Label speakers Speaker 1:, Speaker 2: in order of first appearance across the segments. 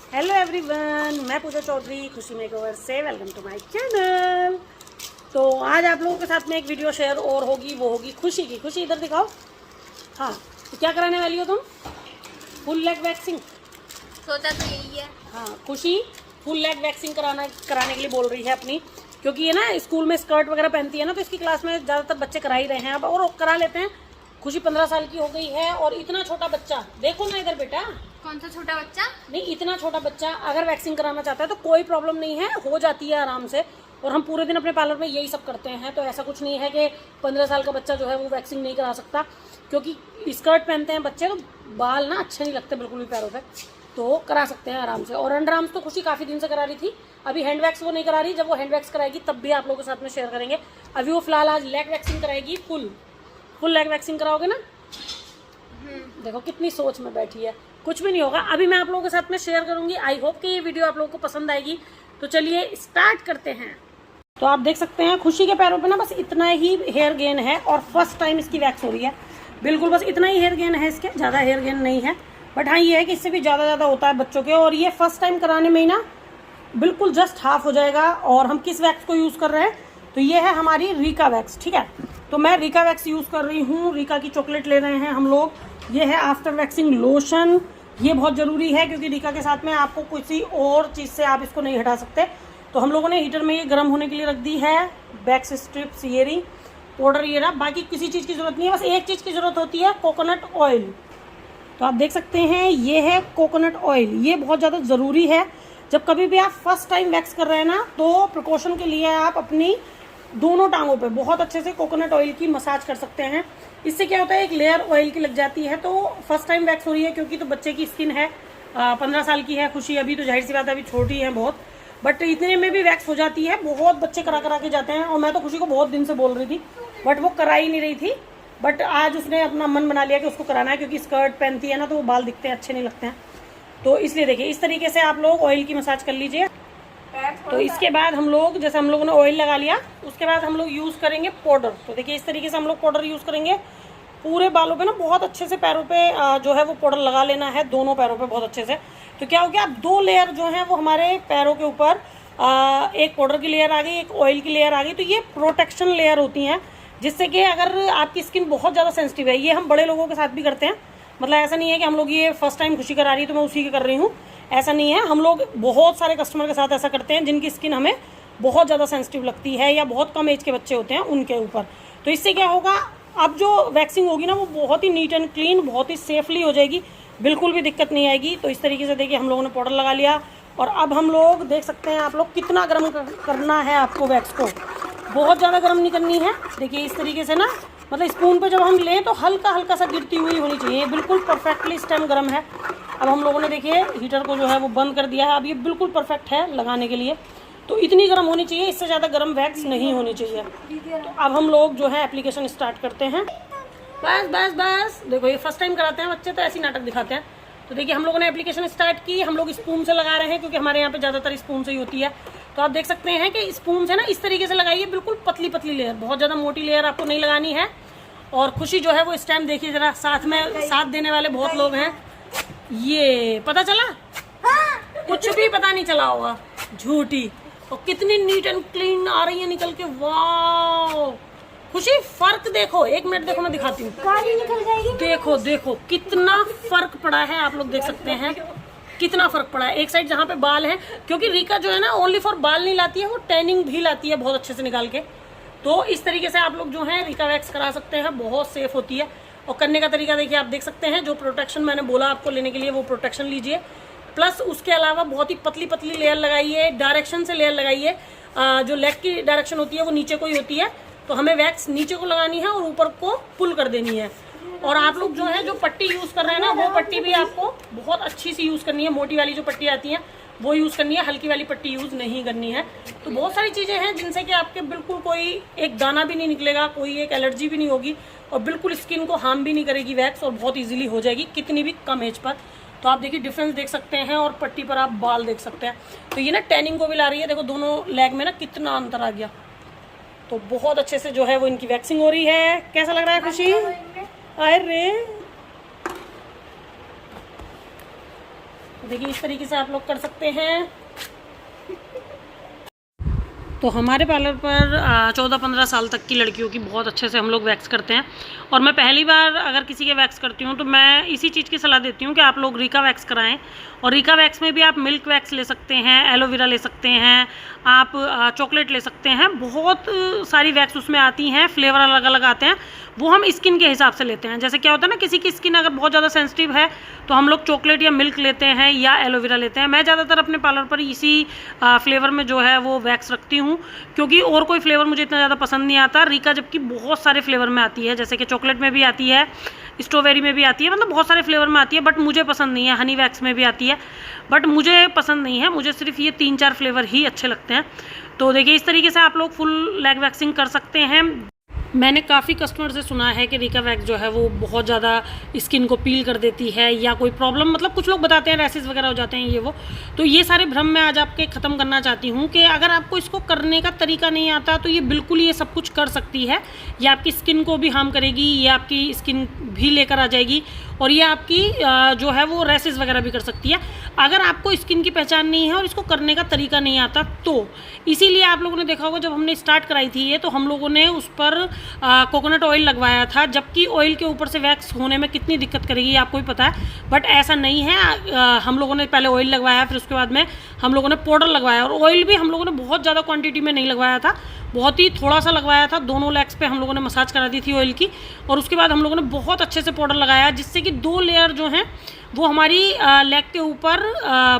Speaker 1: Hello everyone, मैं पूजा चौधरी खुशी makeover से वेलकम टू माय चैनल। तो आज आप लोगों के साथ में एक वीडियो शेयर और होगी, वो होगी खुशी की। खुशी इधर दिखाओ। हाँ, तो क्या कराने वाली हो तुम? फुल लेग वैक्सिंग
Speaker 2: सोचा तो यही है।
Speaker 1: हाँ, खुशी फुल लेग वैक्सिंग कराने के लिए बोल रही है अपनी, क्योंकि ये ना स्कूल में स्कर्ट वगैरह पहनती है ना, तो इसकी क्लास में ज़्यादातर बच्चे करा ही रहे हैं अब, और करा लेते हैं। खुशी 15 साल की हो गई है और इतना छोटा बच्चा, देखो ना इधर बेटा।
Speaker 2: कौन सा छोटा बच्चा?
Speaker 1: नहीं, इतना छोटा बच्चा अगर वैक्सिंग कराना चाहता है तो कोई प्रॉब्लम नहीं है, हो जाती है आराम से। और हम पूरे दिन अपने पार्लर में यही सब करते हैं, तो ऐसा कुछ नहीं है कि 15 साल का बच्चा जो है वो वैक्सिंग नहीं करा सकता, क्योंकि स्कर्ट पहनते हैं बच्चे तो बाल ना अच्छे नहीं लगते बिल्कुल भी पैरों पे, तो करा सकते हैं आराम से। और अंडर आर्म्स तो खुशी काफ़ी दिन से करा रही थी, अभी हैंड वैक्स वो नहीं करा रही। जब वो हैंड वैक्स कराएगी तब भी आप लोगों के साथ में शेयर करेंगे। अभी वो फिलहाल आज लेग वैक्सिंग कराएगी, फुल लेग वैक्सिंग कराओगे ना। देखो कितनी सोच में बैठी है, कुछ भी नहीं होगा, अभी मैं आप लोगों के साथ में शेयर करूंगी। आई होप कि ये वीडियो आप लोगों को पसंद आएगी। तो चलिए स्टार्ट करते हैं। तो आप देख सकते हैं खुशी के पैरों पे ना बस इतना ही हेयर गेन है और फर्स्ट टाइम इसकी वैक्स हो रही है। बिल्कुल बस इतना ही हेयर गेन है इसके, ज़्यादा हेयर गेन नहीं है। बट हाँ, ये है कि इससे भी ज़्यादा होता है बच्चों के, और ये फर्स्ट टाइम कराने में ही ना बिल्कुल जस्ट हाफ हो जाएगा। और हम किस वैक्स को यूज़ कर रहे हैं, तो ये है हमारी रीका वैक्स, ठीक है। तो मैं रीका वैक्स यूज़ कर रही हूँ, रीका की चॉकलेट ले रहे हैं हम लोग। ये है आफ्टर वैक्सिंग लोशन, ये बहुत ज़रूरी है क्योंकि रीका के साथ में आपको किसी और चीज़ से आप इसको नहीं हटा सकते। तो हम लोगों ने हीटर में ये गर्म होने के लिए रख दी है। बैक्स स्ट्रिप्स, ईयरिंग पाउडर, ये रहा। बाकी किसी चीज़ की ज़रूरत नहीं है, बस एक चीज़ की ज़रूरत होती है, कोकोनट ऑयल। तो आप देख सकते हैं ये है कोकोनट ऑयल, ये बहुत ज़्यादा ज़रूरी है। जब कभी भी आप फर्स्ट टाइम वैक्स कर रहे हैं ना, तो प्रिकॉशन के लिए आप अपनी दोनों टांगों पे बहुत अच्छे से कोकोनट ऑयल की मसाज कर सकते हैं। इससे क्या होता है, एक लेयर ऑयल की लग जाती है। तो फर्स्ट टाइम वैक्स हो रही है क्योंकि तो बच्चे की स्किन है, 15 साल की है खुशी अभी, तो जाहिर सी बात है अभी छोटी है बहुत, बट इतने में भी वैक्स हो जाती है। बहुत बच्चे करा के जाते हैं, और मैं तो खुशी को बहुत दिन से बोल रही थी बट वो करा ही नहीं रही थी। बट आज उसने अपना मन बना लिया कि उसको कराना है, क्योंकि स्कर्ट पहनती है ना तो वो बाल दिखते हैं, अच्छे नहीं लगते हैं। तो इसलिए देखिए इस तरीके से आप लोग ऑयल की मसाज कर लीजिए। तो इसके बाद हम लोग, जैसे हम लोगों ने ऑयल लगा लिया, उसके बाद हम लोग यूज़ करेंगे पाउडर। तो देखिए इस तरीके से हम लोग पाउडर यूज़ करेंगे पूरे बालों पे ना, बहुत अच्छे से पैरों पे जो है वो पाउडर लगा लेना है, दोनों पैरों पे बहुत अच्छे से। तो क्या हो गया, अब 2 लेयर जो है वो हमारे पैरों के ऊपर, एक पाउडर की लेयर आ गई, एक ऑयल की लेयर आ गई। तो ये प्रोटेक्शन लेयर होती हैं, जिससे कि अगर आपकी स्किन बहुत ज़्यादा सेंसिटिव है, ये हम बड़े लोगों के साथ भी करते हैं। मतलब ऐसा नहीं है कि हम लोग ये फर्स्ट टाइम खुशी करा रही है तो मैं उसी की कर रही हूँ, ऐसा नहीं है। हम लोग बहुत सारे कस्टमर के साथ ऐसा करते हैं जिनकी स्किन हमें बहुत ज़्यादा सेंसिटिव लगती है, या बहुत कम एज के बच्चे होते हैं उनके ऊपर। तो इससे क्या होगा, अब जो वैक्सिंग होगी ना वो बहुत ही नीट एंड क्लीन, बहुत ही सेफली हो जाएगी, बिल्कुल भी दिक्कत नहीं आएगी। तो इस तरीके से देखिए हम लोगों ने पाउडर लगा लिया, और अब हम लोग देख सकते हैं आप लोग कितना गर्म करना है आपको वैक्स को। बहुत ज़्यादा गर्म नहीं करनी है। देखिए इस तरीके से ना, मतलब स्पून पे जब हम लें तो हल्का हल्का सा गिरती हुई होनी चाहिए, बिल्कुल परफेक्टली इस टाइम गर्म है। अब हम लोगों ने देखिए हीटर को जो है वो बंद कर दिया है, अब ये बिल्कुल परफेक्ट है लगाने के लिए। तो इतनी गर्म होनी चाहिए, इससे ज़्यादा गर्म वैक्स नहीं होनी चाहिए। तो अब हम लोग जो है एप्लीकेशन स्टार्ट करते हैं। बस देखो ये फर्स्ट टाइम कराते हैं बच्चे तो ऐसी नाटक दिखाते हैं। तो देखिए हम लोगों ने एप्लीकेशन स्टार्ट की, हम लोग स्पून से लगा रहे हैं क्योंकि हमारे यहाँ पे ज़्यादातर स्पून से ही होती है। तो आप देख सकते हैं कि स्पून से ना इस तरीके से लगाइए, बिल्कुल पतली पतली लेयर, बहुत ज़्यादा मोटी लेयर आपको नहीं लगानी है। और खुशी जो है वो इस टाइम देखिए जरा, साथ में साथ देने वाले बहुत लोग हैं। ये पता चला? कुछ भी पता नहीं चला होगा, झूठी। और कितनी नीट एंड क्लीन आ रही है निकल के, वाह खुशी फर्क देखो, 1 मिनट देखो मैं दिखाती हूँ।
Speaker 2: निकल जाएगी।
Speaker 1: देखो कितना फर्क पड़ा है, आप लोग देख सकते हैं कितना फर्क पड़ा है। एक साइड जहाँ पे बाल है, क्योंकि रीका जो है ना ओनली फॉर बाल नहीं लाती है, वो टैनिंग भी लाती है बहुत अच्छे से निकाल के। तो इस तरीके से आप लोग जो है रीका वैक्स करा सकते हैं, बहुत सेफ होती है। और करने का तरीका देखिए आप देख सकते हैं, जो प्रोटेक्शन मैंने बोला आपको लेने के लिए वो प्रोटेक्शन लीजिए, प्लस उसके अलावा बहुत ही पतली पतली लेयर लगाइए, डायरेक्शन से लेयर लगाइए। जो लेग की डायरेक्शन होती है वो नीचे को ही होती है, तो हमें वैक्स नीचे को लगानी है और ऊपर को पुल कर देनी है। और आप लोग जो है जो पट्टी यूज़ कर रहे हैं ना, वो पट्टी भी आपको बहुत अच्छी सी यूज़ करनी है। मोटी वाली जो पट्टी आती है वो यूज़ करनी है, हल्की वाली पट्टी यूज़ नहीं करनी है। तो बहुत सारी चीज़ें हैं जिनसे कि आपके बिल्कुल कोई एक दाना भी नहीं निकलेगा, कोई एक एलर्जी भी नहीं होगी, और बिल्कुल स्किन को हार्म भी नहीं करेगी वैक्स, और बहुत ईजिली हो जाएगी कितनी भी कम एज पर। तो आप देखिए डिफरेंस देख सकते हैं, और पट्टी पर आप बाल देख सकते हैं। तो ये ना टैनिंग को भी ला रही है, देखो दोनों लेग में ना कितना अंतर आ गया। तो बहुत अच्छे से जो है वो इनकी वैक्सिंग हो रही है। कैसा लग रहा है खुशी? अरे देखिए इस तरीके से आप लोग कर सकते हैं। तो हमारे पार्लर पर 14-15 साल तक की लड़कियों की बहुत अच्छे से हम लोग वैक्स करते हैं। और मैं पहली बार अगर किसी के वैक्स करती हूँ तो मैं इसी चीज़ की सलाह देती हूँ कि आप लोग रीका वैक्स कराएं। और रीका वैक्स में भी आप मिल्क वैक्स ले सकते हैं, एलोवेरा ले सकते हैं, आप चॉकलेट ले सकते हैं। बहुत सारी वैक्स उसमें आती हैं, फ्लेवर अलग अलग आते हैं, वो हम स्किन के हिसाब से लेते हैं। जैसे क्या होता है ना, किसी की स्किन अगर बहुत ज़्यादा सेंसिटिव है तो हम लोग चॉकलेट या मिल्क लेते हैं या एलोवेरा लेते हैं। मैं ज़्यादातर अपने पार्लर पर इसी फ्लेवर में जो है वो वैक्स रखती हूँ, क्योंकि और कोई फ्लेवर मुझे इतना ज़्यादा पसंद नहीं आता। रीका जबकि बहुत सारे फ्लेवर में आती है, जैसे कि चॉकलेट में भी आती है, स्ट्रॉबेरी में भी आती है, मतलब बहुत सारे फ्लेवर में आती है, बट मुझे पसंद नहीं है। हनी वैक्स में भी आती है, बट मुझे पसंद नहीं है। मुझे सिर्फ ये 3-4 फ्लेवर ही अच्छे लगते हैं। तो देखिए इस तरीके से आप लोग फुल लेग वैक्सिंग कर सकते हैं। मैंने काफ़ी कस्टमर से सुना है कि रीका वैक्स जो है वो बहुत ज़्यादा स्किन को पील कर देती है या कोई प्रॉब्लम, मतलब कुछ लोग बताते हैं रैसेस वगैरह हो जाते हैं ये वो। तो ये सारे भ्रम मैं आज आपके ख़त्म करना चाहती हूँ कि अगर आपको इसको करने का तरीका नहीं आता तो ये बिल्कुल ये सब कुछ कर सकती है। ये आपकी स्किन को भी हार्म करेगी, ये आपकी स्किन भी लेकर आ जाएगी, और ये आपकी जो है वो रैसेस वगैरह भी कर सकती है अगर आपको स्किन की पहचान नहीं है और इसको करने का तरीका नहीं आता तो। इसीलिए आप लोगों ने देखा होगा जब हमने स्टार्ट कराई थी ये, तो हम लोगों ने उस पर कोकोनट ऑयल लगवाया था, जबकि ऑयल के ऊपर से वैक्स होने में कितनी दिक्कत करेगी आपको ही पता है। बट ऐसा नहीं है, हम लोगों ने पहले ऑयल लगवाया, फिर उसके बाद में हम लोगों ने पाउडर लगवाया। और ऑयल भी हम लोगों ने बहुत ज़्यादा क्वांटिटी में नहीं लगवाया था, बहुत ही थोड़ा सा लगवाया था। दोनों लेग्स पे हम लोगों ने मसाज करा दी थी ऑयल की, और उसके बाद हम लोगों ने बहुत अच्छे से पाउडर लगाया, जिससे कि 2 लेयर जो हैं वो हमारी लेग के ऊपर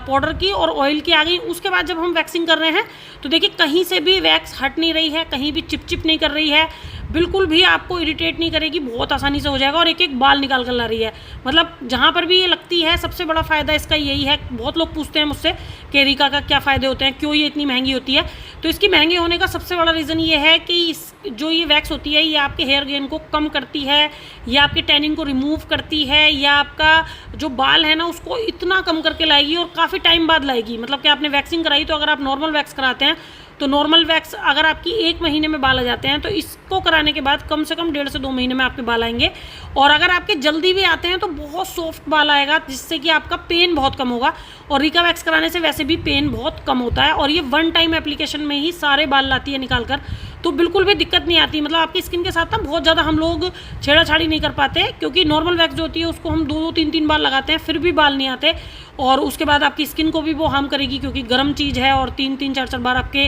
Speaker 1: पाउडर की और ऑयल की आ गई। उसके बाद जब हम वैक्सिंग कर रहे हैं तो देखिए कहीं से भी वैक्स हट नहीं रही है, कहीं भी चिप नहीं कर रही है, बिल्कुल भी आपको इरिटेट नहीं करेगी, बहुत आसानी से हो जाएगा। और एक एक बाल निकाल कर ला रही है, मतलब जहाँ पर भी ये लगती है। सबसे बड़ा फ़ायदा इसका यही है, बहुत लोग पूछते हैं मुझसे कि रीका का क्या फ़ायदे होते हैं, क्यों ये इतनी महंगी होती है। तो इसकी महंगी होने का सबसे बड़ा रीज़न ये है कि जो ये वैक्स होती है ये आपके हेयर गेन को कम करती है, या आपके टैनिंग को रिमूव करती है, या आपका जो बाल है ना उसको इतना कम करके लाएगी, और काफ़ी टाइम बाद लाएगी। मतलब कि आपने वैक्सिंग कराई, तो अगर आप नॉर्मल वैक्स कराते हैं तो नॉर्मल वैक्स अगर आपकी 1 महीने में बाल आ जाते हैं, तो इसको कराने के बाद कम से कम 1.5 से 2 महीने में आपके बाल आएंगे। और अगर आपके जल्दी भी आते हैं तो बहुत सॉफ्ट बाल आएगा, जिससे कि आपका पेन बहुत कम होगा। और रीका वैक्स कराने से वैसे भी पेन बहुत कम होता है, और ये 1 टाइम एप्लीकेशन में ही सारे बाल लाती है निकाल कर, तो बिल्कुल भी दिक्कत नहीं आती। मतलब आपकी स्किन के साथ ना बहुत ज़्यादा हम लोग छेड़ाछाड़ी नहीं कर पाते, क्योंकि नॉर्मल वैक्स जो होती है उसको हम 2-2, 3-3 बार लगाते हैं, फिर भी बाल नहीं आते। और उसके बाद आपकी स्किन को भी वो हार्म करेगी, क्योंकि गर्म चीज़ है, और 3-3, 4-4 बार आपके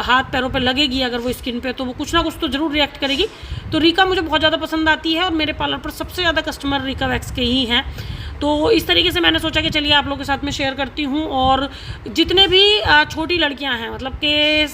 Speaker 1: हाथ पैरों पे लगेगी अगर वो स्किन पे, तो वो कुछ ना कुछ तो ज़रूर रिएक्ट करेगी। तो रीका मुझे बहुत ज़्यादा पसंद आती है, और मेरे पार्लर पर सबसे ज़्यादा कस्टमर रीका वैक्स के ही हैं। तो इस तरीके से मैंने सोचा कि चलिए आप लोगों के साथ में शेयर करती हूँ। और जितने भी छोटी लड़कियां हैं, मतलब कि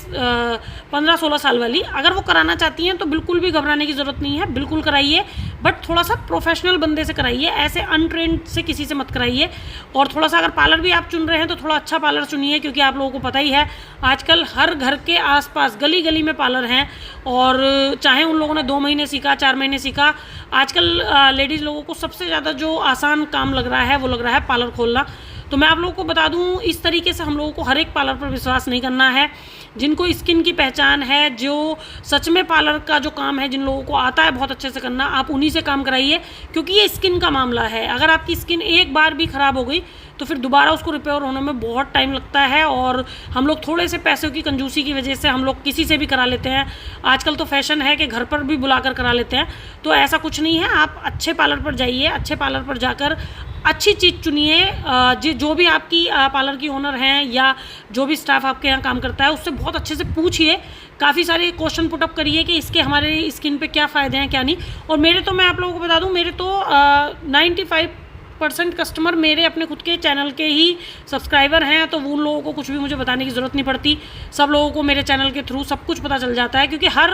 Speaker 1: 15-16 साल वाली, अगर वो कराना चाहती हैं तो बिल्कुल भी घबराने की ज़रूरत नहीं है, बिल्कुल कराइए। बट थोड़ा सा प्रोफेशनल बंदे से कराइए, ऐसे अनट्रेंड से किसी से मत कराइए। और थोड़ा सा अगर पार्लर भी आप चुन रहे हैं तो थोड़ा अच्छा पार्लर चुनिए, क्योंकि आप लोगों को पता ही है आजकल हर घर के आसपास गली गली में पार्लर हैं। और चाहे उन लोगों ने 2 महीने सीखा, 4 महीने सीखा, आजकल लेडीज़ लोगों को सबसे ज़्यादा जो आसान काम लग रहा है वो लग रहा है पार्लर खोलना। तो मैं आप लोगों को बता दूं, इस तरीके से हम लोगों को हर एक पार्लर पर विश्वास नहीं करना है। जिनको स्किन की पहचान है, जो सच में पार्लर का जो काम है, जिन लोगों को आता है बहुत अच्छे से करना, आप उन्हीं से काम कराइए, क्योंकि ये स्किन का मामला है। अगर आपकी स्किन एक बार भी ख़राब हो गई तो फिर दोबारा उसको रिपेयर होने में बहुत टाइम लगता है। और हम लोग थोड़े से पैसों की कंजूसी की वजह से हम लोग किसी से भी करा लेते हैं। आजकल तो फैशन है कि घर पर भी बुलाकर करा लेते हैं, तो ऐसा कुछ नहीं है। आप अच्छे पार्लर पर जाइए, अच्छे पार्लर पर जाकर अच्छी चीज़ चुनिए। जो भी आपकी पार्लर की ओनर हैं या जो भी स्टाफ आपके यहाँ काम करता है, उससे बहुत अच्छे से पूछिए, काफ़ी सारे क्वेश्चन पुटअप करिए कि इसके हमारे स्किन पे क्या फ़ायदे हैं क्या नहीं। और मैं आप लोगों को बता दूँ, मेरे तो 95% कस्टमर मेरे अपने खुद के चैनल के ही सब्सक्राइबर हैं, तो उन लोगों को कुछ भी मुझे बताने की ज़रूरत नहीं पड़ती। सब लोगों को मेरे चैनल के थ्रू सब कुछ पता चल जाता है, क्योंकि हर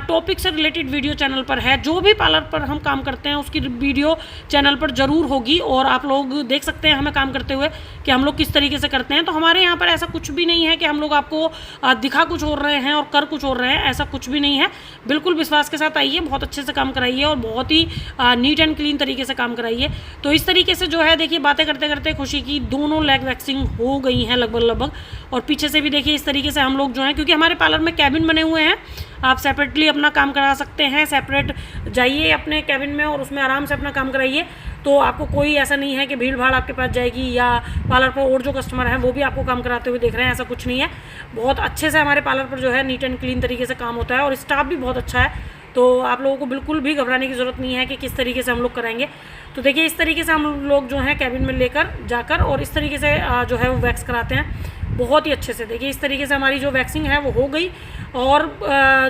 Speaker 1: टॉपिक से रिलेटेड वीडियो चैनल पर है। जो भी पार्लर पर हम काम करते हैं उसकी वीडियो चैनल पर ज़रूर होगी, और आप लोग देख सकते हैं हमें काम करते हुए कि हम लोग किस तरीके से करते हैं। तो हमारे यहाँ पर ऐसा कुछ भी नहीं है कि हम लोग आपको दिखा कुछ और रहे हैं और कर कुछ और रहे हैं, ऐसा कुछ भी नहीं है। बिल्कुल विश्वास के साथ आइए, बहुत अच्छे से काम कराइए, और बहुत ही नीट एंड क्लीन तरीके से काम कराइए। तो इस तरीके से जो है देखिए, बातें करते करते खुशी की दोनों लेग वैक्सिंग हो गई हैं लगभग। और पीछे से भी देखिए इस तरीके से हम लोग जो हैं, क्योंकि हमारे पार्लर में कैबिन बने हुए हैं, आप सेपरेटली अपना काम करा सकते हैं। सेपरेट जाइए अपने कैबिन में और उसमें आराम से अपना काम कराइए। तो आपको कोई ऐसा नहीं है कि भीड़ भाड़ आपके पास जाएगी या पार्लर पर और जो कस्टमर हैं वो भी आपको काम कराते हुए देख रहे हैं, ऐसा कुछ नहीं है। बहुत अच्छे से हमारे पार्लर पर जो है नीट एंड क्लीन तरीके से काम होता है और स्टाफ भी बहुत अच्छा है। तो आप लोगों को बिल्कुल भी घबराने की ज़रूरत नहीं है कि किस तरीके से हम लोग कराएंगे। तो देखिए इस तरीके से हम लोग जो हैं कैबिन में लेकर जाकर और इस तरीके से जो है वो वैक्स कराते हैं बहुत ही अच्छे से। देखिए इस तरीके से हमारी जो वैक्सिंग है वो हो गई और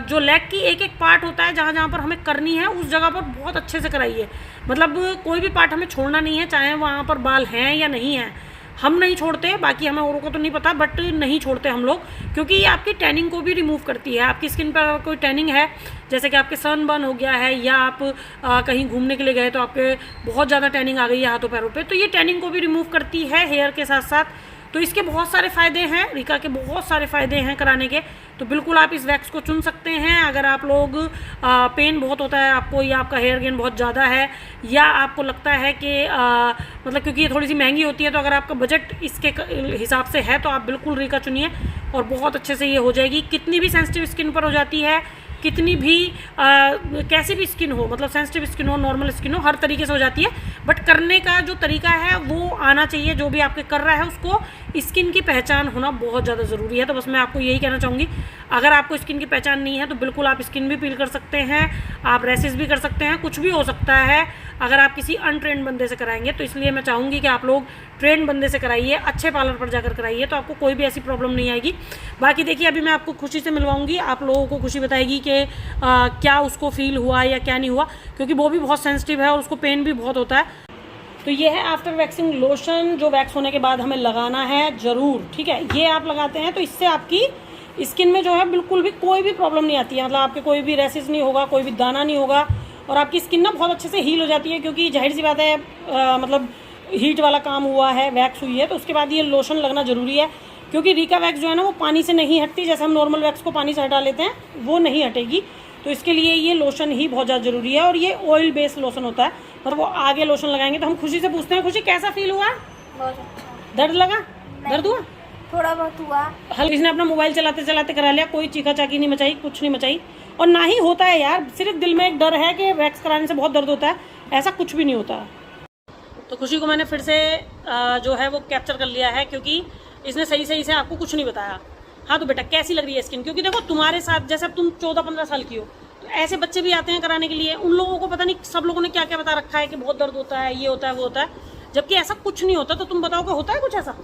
Speaker 1: जो लेग की एक एक पार्ट होता है जहाँ जहाँ पर हमें करनी है उस जगह पर बहुत अच्छे से कराइए। मतलब कोई भी पार्ट हमें छोड़ना नहीं है, चाहे वहाँ पर बाल हैं या नहीं हैं, हम नहीं छोड़ते। बाकी हमें औरों को तो नहीं पता, बट नहीं छोड़ते हम लोग, क्योंकि ये आपकी टैनिंग को भी रिमूव करती है। आपकी स्किन पर कोई टैनिंग है, जैसे कि आपके सनबर्न हो गया है या आप कहीं घूमने के लिए गए तो आपके बहुत ज़्यादा टैनिंग आ गई है हाथों पैरों पे, तो ये टैनिंग को भी रिमूव करती है हेयर के साथ साथ। तो इसके बहुत सारे फ़ायदे हैं, रिका के बहुत सारे फ़ायदे हैं कराने के। तो बिल्कुल आप इस वैक्स को चुन सकते हैं। अगर आप लोग पेन बहुत होता है आपको, या आपका हेयर गेन बहुत ज़्यादा है, या आपको लगता है कि मतलब क्योंकि ये थोड़ी सी महंगी होती है, तो अगर आपका बजट इसके हिसाब से है तो आप बिल्कुल रिका चुनिए और बहुत अच्छे से ये हो जाएगी। कितनी भी सेंसिटिव स्किन पर हो जाती है, कितनी भी कैसी भी स्किन हो, मतलब सेंसिटिव स्किन हो, नॉर्मल स्किन हो, हर तरीके से हो जाती है। बट करने का जो तरीका है वो आना चाहिए। जो भी आपके कर रहा है उसको स्किन की पहचान होना बहुत ज़्यादा ज़रूरी है। तो बस मैं आपको यही कहना चाहूँगी, अगर आपको स्किन की पहचान नहीं है तो बिल्कुल आप स्किन भी पील कर सकते हैं, आप रैसेस भी कर सकते हैं, कुछ भी हो सकता है अगर आप किसी अनट्रेंड बंदे से कराएंगे। तो इसलिए मैं चाहूँगी कि आप लोग ट्रेंड बंदे से कराइए, अच्छे पार्लर पर जाकर कराइए, तो आपको कोई भी ऐसी प्रॉब्लम नहीं आएगी। बाकी देखिए अभी मैं आपको खुशी से मिलवाऊंगी, आप लोगों को खुशी बताएगी कि क्या उसको फील हुआ या क्या नहीं हुआ, क्योंकि वो भी बहुत सेंसिटिव है और उसको पेन भी बहुत होता है। तो ये है आफ्टर वैक्सिंग लोशन, जो वैक्स होने के बाद हमें लगाना है ज़रूर, ठीक है। ये आप लगाते हैं तो इससे आपकी स्किन में जो है बिल्कुल भी कोई भी प्रॉब्लम नहीं आती है। मतलब आपके कोई भी रैसेस नहीं होगा, कोई भी दाना नहीं होगा और आपकी स्किन ना बहुत अच्छे से हील हो जाती है, क्योंकि जाहिर सी बात है मतलब हीट वाला काम हुआ है, वैक्स हुई है, तो उसके बाद ये लोशन लगना ज़रूरी है। क्योंकि रिका वैक्स जो है ना वो पानी से नहीं हटती, जैसे हम नॉर्मल वैक्स को पानी से हटा लेते हैं वो नहीं हटेगी। तो इसके लिए ये लोशन ही बहुत ज़्यादा ज़रूरी है और ये ऑयल बेस्ड लोशन होता है। और वो आगे लोशन लगाएंगे तो हम खुशी से पूछते हैं, खुशी कैसा फील हुआ?
Speaker 2: बहुत अच्छा।
Speaker 1: दर्द लगा? दर्द हुआ?
Speaker 2: थोड़ा बहुत हुआ।
Speaker 1: हल इसने अपना मोबाइल चलाते चलाते करा लिया, कोई चीखा चाकी नहीं मचाई, कुछ नहीं मचाई। और ना ही होता है यार, सिर्फ दिल में एक डर है कि वैक्स कराने से बहुत दर्द होता है, ऐसा कुछ भी नहीं होता। तो खुशी को मैंने फिर से जो है वो कैप्चर कर लिया है, क्योंकि इसने सही से आपको कुछ नहीं बताया। हाँ तो बेटा कैसी लग रही है स्किन? क्योंकि देखो तुम्हारे साथ जैसे अब तुम 14-15 साल की हो, तो ऐसे बच्चे भी आते हैं कराने के लिए, उन लोगों को पता नहीं सब लोगों ने क्या क्या बता रखा है कि बहुत दर्द होता है, ये होता है, वो होता है, जबकि ऐसा कुछ नहीं होता। तो तुम बताओ कि होता है कुछ ऐसा?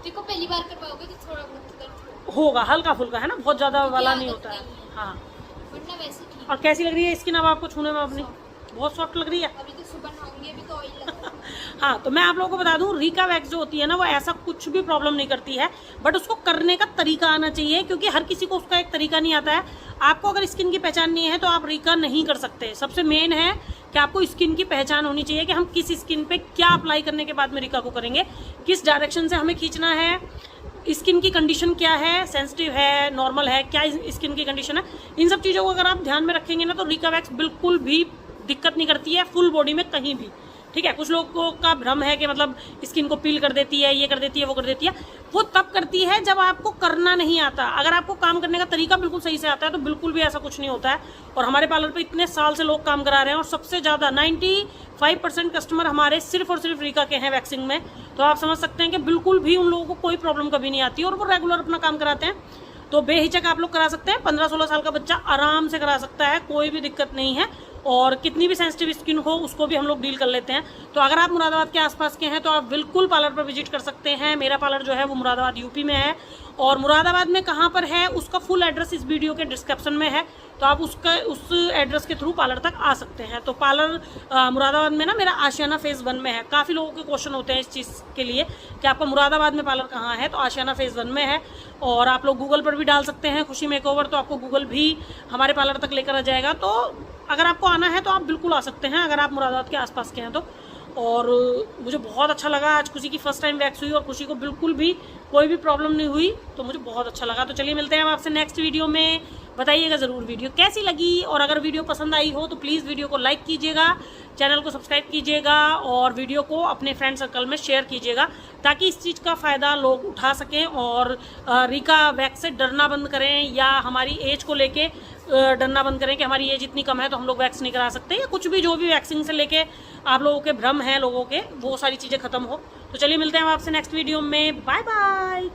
Speaker 2: देखो पहली बार कर पाओगे तो थोड़ा बहुत दर्द
Speaker 1: होगा, हल्का फुल्का है ना, बहुत ज़्यादा वाला नहीं होता है। हाँ,
Speaker 2: वरना वैसे ठीक।
Speaker 1: और कैसी लग रही है स्किन अब आपको छूने में अपनी? बहुत सॉफ्ट लग रही है।
Speaker 2: अभी तो सुबह नहाऊंगी, अभी तो ऑयल लगा।
Speaker 1: हाँ तो मैं आप लोगों को बता दूं, रिका वैक्स जो होती है ना वो ऐसा कुछ भी प्रॉब्लम नहीं करती है, बट उसको करने का तरीका आना चाहिए, क्योंकि हर किसी को उसका एक तरीका नहीं आता है। आपको अगर स्किन की पहचान नहीं है तो आप रिका नहीं कर सकते। सबसे मेन है कि आपको स्किन की पहचान होनी चाहिए कि हम किस स्किन पे क्या अप्लाई करने के बाद में रिका को करेंगे, किस डायरेक्शन से हमें खींचना है, स्किन की कंडीशन क्या है, सेंसिटिव है, नॉर्मल है, क्या स्किन की कंडीशन है। इन सब चीज़ों को अगर आप ध्यान में रखेंगे ना तो रिका वैक्स बिल्कुल भी दिक्कत नहीं करती है फुल बॉडी में कहीं भी, ठीक है। कुछ लोगों का भ्रम है कि मतलब स्किन को पील कर देती है, ये कर देती है, वो कर देती है। वो तब करती है जब आपको करना नहीं आता। अगर आपको काम करने का तरीका बिल्कुल सही से आता है तो बिल्कुल भी ऐसा कुछ नहीं होता है। और हमारे पार्लर पे इतने साल से लोग काम करा रहे हैं और सबसे ज़्यादा 95% कस्टमर हमारे सिर्फ और सिर्फ रिका के हैं वैक्सिंग में। तो आप समझ सकते हैं कि बिल्कुल भी उन लोगों को कोई प्रॉब्लम कभी नहीं आती और वो रेगुलर अपना काम कराते हैं। तो बेहिचक आप लोग करा सकते हैं। 15-16 साल का बच्चा आराम से करा सकता है, कोई भी दिक्कत नहीं है। और कितनी भी सेंसिटिव स्किन हो उसको भी हम लोग डील कर लेते हैं। तो अगर आप मुरादाबाद के आसपास के हैं तो आप बिल्कुल पार्लर पर विजिट कर सकते हैं। मेरा पार्लर जो है वो मुरादाबाद यूपी में है, और मुरादाबाद में कहाँ पर है उसका फुल एड्रेस इस वीडियो के डिस्क्रिप्शन में है, तो आप उस एड्रेस के थ्रू पार्लर तक आ सकते हैं। तो पार्लर मुरादाबाद में ना मेरा आशियाना फेज़ 1 में है। काफ़ी लोगों के क्वेश्चन होते हैं इस चीज़ के लिए कि आपका मुरादाबाद में पार्लर कहाँ है, तो आशियाना फेज़ 1 में है। और आप लोग गूगल पर भी डाल सकते हैं खुशी मेकओवर, तो आपको गूगल भी हमारे पार्लर तक लेकर आ जाएगा। तो अगर आपको आना है तो आप बिल्कुल आ सकते हैं, अगर आप मुरादाबाद के आसपास के हैं तो। और मुझे बहुत अच्छा लगा, आज खुशी की फर्स्ट टाइम वैक्स हुई और खुशी को बिल्कुल भी कोई भी प्रॉब्लम नहीं हुई, तो मुझे बहुत अच्छा लगा। तो चलिए मिलते हैं हम आपसे नेक्स्ट वीडियो में। बताइएगा ज़रूर वीडियो कैसी लगी, और अगर वीडियो पसंद आई हो तो प्लीज़ वीडियो को लाइक कीजिएगा, चैनल को सब्सक्राइब कीजिएगा और वीडियो को अपने फ्रेंड सर्कल में शेयर कीजिएगा, ताकि इस चीज़ का फ़ायदा लोग उठा सकें और रिका वैक्स से डरना बंद करें, या हमारी एज को लेके डरना बंद करें कि हमारी एज इतनी कम है तो हम लोग वैक्स नहीं करा सकते, या कुछ भी जो भी वैक्सीन से लेके आप लोगों के भ्रम हैं लोगों के, वो सारी चीज़ें खत्म हो। तो चलिए मिलते हैं हम आपसे नेक्स्ट वीडियो में। Bye bye.